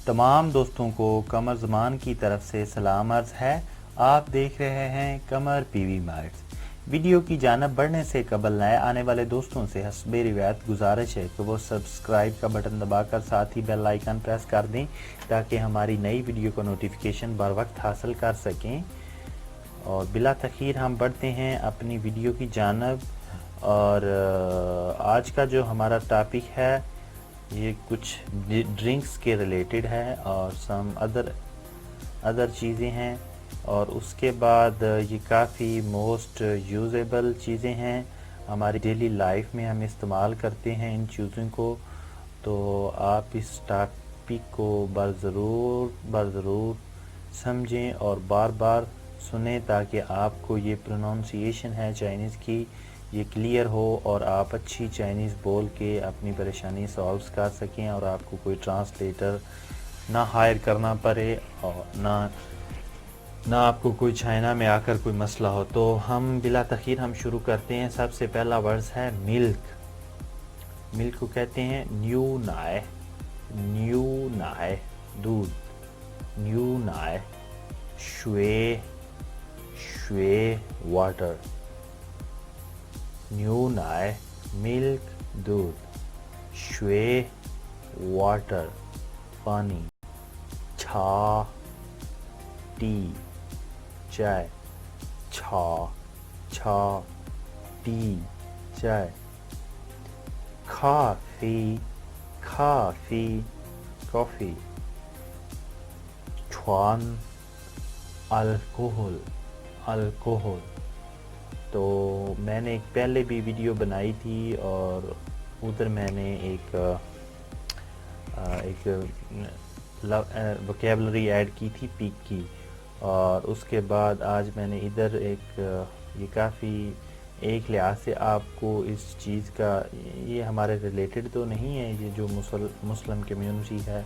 तमाम दोस्तों को कमर ज़मान की तरफ से सलाम अर्ज़ है। आप देख रहे हैं कमर पीवी मार्ट्स। वीडियो की जानब बढ़ने से कबल नए आने वाले दोस्तों से हस्बे रिवायत गुजारिश है कि वो सब्सक्राइब का बटन दबाकर साथ ही बेल आइकन प्रेस कर दें ताकि हमारी नई वीडियो का नोटिफिकेशन बर वक्त हासिल कर सकें। और बिला तखीर हम बढ़ते हैं अपनी वीडियो की जानब। और आज का जो हमारा टॉपिक है ये कुछ ड्रिंक्स के रिलेटेड है और सम अदर चीज़ें हैं। और उसके बाद ये काफ़ी मोस्ट यूजेबल चीज़ें हैं, हमारी डेली लाइफ में हम इस्तेमाल करते हैं इन चीज़ों को। तो आप इस टॉपिक को ज़रूर समझें और बार बार सुने ताकि आपको ये प्रोनाउंसिएशन है चाइनीज़ की ये क्लियर हो और आप अच्छी चाइनीज़ बोल के अपनी परेशानी सॉल्व कर सकें और आपको कोई ट्रांसलेटर ना हायर करना पड़े और ना आपको कोई चाइना में आकर कोई मसला हो। तो हम बिला तखीर हम शुरू करते हैं। सबसे पहला वर्ड्स है मिल्क। मिल्क को कहते हैं न्यू नाय दूध, न्यू नाय। श्वे वाटर, न्यू नाय मिल्क दूध, श्वे वाटर पानी। छा टी चाय, छा टी चाय। Coffee coffee. छुआन अल्कोहल। तो मैंने एक पहले भी वीडियो बनाई थी और उधर मैंने एक वोकैबुलरी ऐड की थी पीक की। और उसके बाद आज मैंने इधर ये काफ़ी एक लिहाज से आपको इस चीज़ का, ये हमारे रिलेटेड तो नहीं है, ये जो मुस्लिम कम्युनिटी है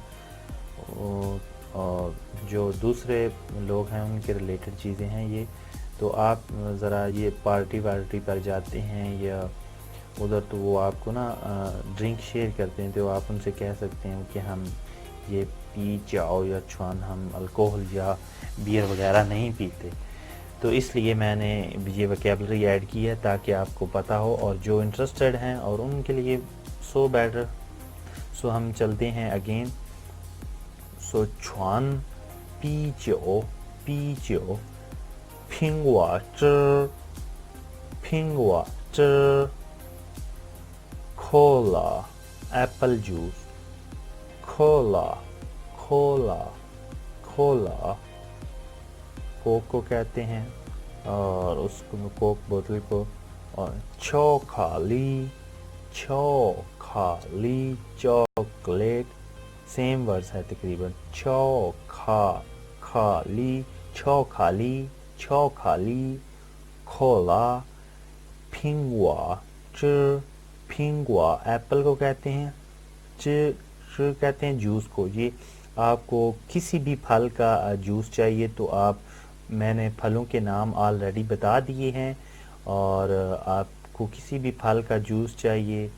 और जो दूसरे लोग हैं उनके रिलेटेड चीज़ें हैं ये। तो आप ज़रा ये पार्टी वार्टी पर जाते हैं या उधर तो वो आपको ना ड्रिंक शेयर करते हैं, तो आप उनसे कह सकते हैं कि हम ये पी जाओ या छुआन, हम अल्कोहल या बियर वगैरह नहीं पीते। तो इसलिए मैंने ये वोकैबुलरी ऐड की है ताकि आपको पता हो और जो इंटरेस्टेड हैं और उनके लिए सो बेटर। सो हम चलते हैं अगेन। सो छुआन पी जाओ पिंगवा च Cola Apple juice, Cola Coke को कहते हैं और उसको कोक बोतल को। और चौखाली चॉकलेट, सेम वर्ड्स है तकरीबन। चौखाली कोला। फिंगवा एप्पल को कहते हैं। च कहते हैं जूस को। ये आपको किसी भी फल का जूस चाहिए तो मैंने फलों के नाम ऑलरेडी बता दिए हैं। और आपको किसी भी फल का जूस चाहिए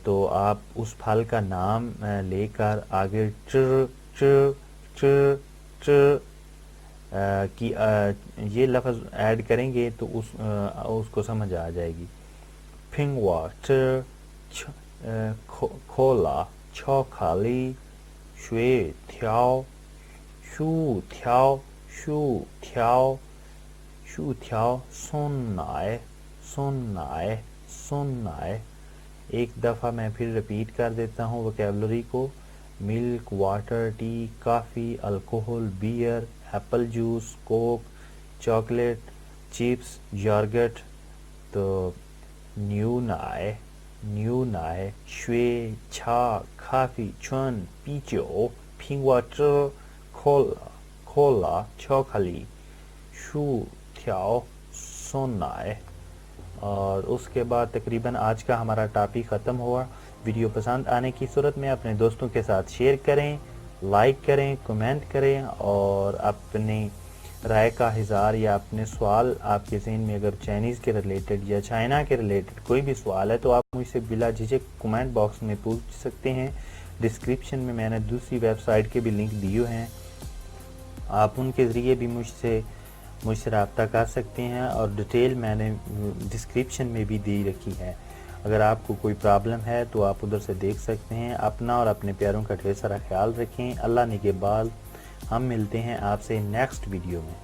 तो आप उस फल का नाम लेकर आगे की ये लफ्ज़ ऐड करेंगे तो उसको समझ आ जाएगी। फिंगवा कोला चौखाली शू थियाओ सोनाए। एक दफ़ा मैं फिर रिपीट कर देता हूँ वोकैबुलरी को। Milk, water, tea, coffee, alcohol, beer, apple juice, coke, chocolate, chips, yoghurt. तो न्यू नाय श्वे छा कॉफ़ी चुन पीचो फिंगवा कोला चौखाली शू थियाओ सोनाए। और उसके बाद तकरीबन आज का हमारा टॉपिक ख़त्म हुआ। वीडियो पसंद आने की सूरत में अपने दोस्तों के साथ शेयर करें, लाइक करें, कमेंट करें और अपनी राय का इज़हार या अपने सवाल आपके ज़हन में अगर चाइनीज़ के रिलेटेड या चाइना के रिलेटेड कोई भी सवाल है तो आप मुझसे बिला झिझक कमेंट बॉक्स में पूछ सकते हैं। डिस्क्रिप्शन में मैंने दूसरी वेबसाइट के भी लिंक दिए हैं, आप उनके ज़रिए भी मुझसे रब्ता कर सकते हैं और डिटेल मैंने डिस्क्रिप्शन में भी दी रखी है। अगर आपको कोई प्रॉब्लम है तो आप उधर से देख सकते हैं। अपना और अपने प्यारों का ढेर सारा ख्याल रखें। अल्लाह निगहबान। हम मिलते हैं आपसे नेक्स्ट वीडियो में।